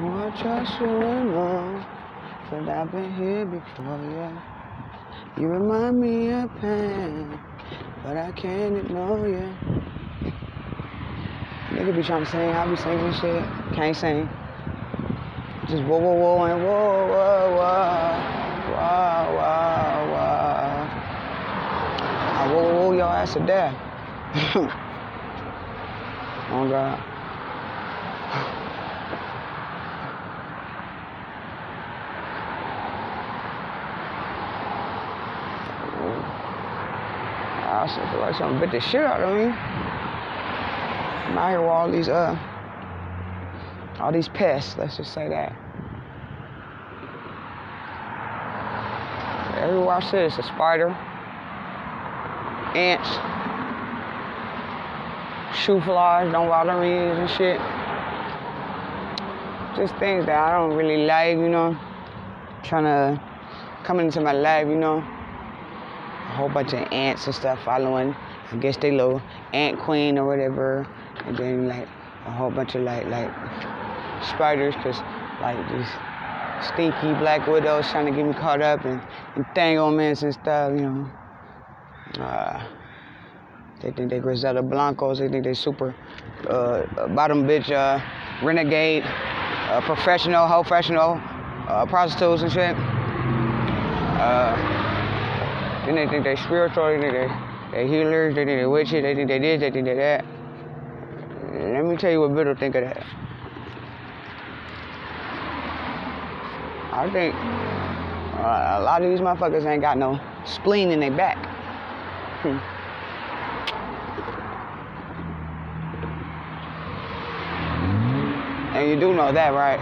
Oh, I trust you enough, but I've been here before, yeah. You remind me of pain, but I can't ignore you. Nigga be trying to sing, I be singing and shit. Can't sing. Just whoa, whoa, whoa, and whoa, whoa, whoa, whoa, whoa, whoa. I whoa, whoa, your ass to death. Oh, God. I also feel like something bit the shit out of me. I'm out here with all these pests, let's just say that. Everywhere I sit, it's a spider, ants, shoe flies, don't bother me and shit. Just things that I don't really like, you know. Trying to come into my life, you know. A whole bunch of ants and stuff following. I guess they little ant queen or whatever. And then like a whole bunch of like spiders, cause like these stinky black widows trying to get me caught up and entanglements and stuff, you know. They think they Griselda Blancos. They think they super bottom bitch renegade professional, prostitutes and shit. Then they think they spiritual. They think they healers. They think they witches. They think they this. They think they that. Let me tell you what Biddle think of that. I think a lot of these motherfuckers ain't got no spleen in their back. And you do know that, right?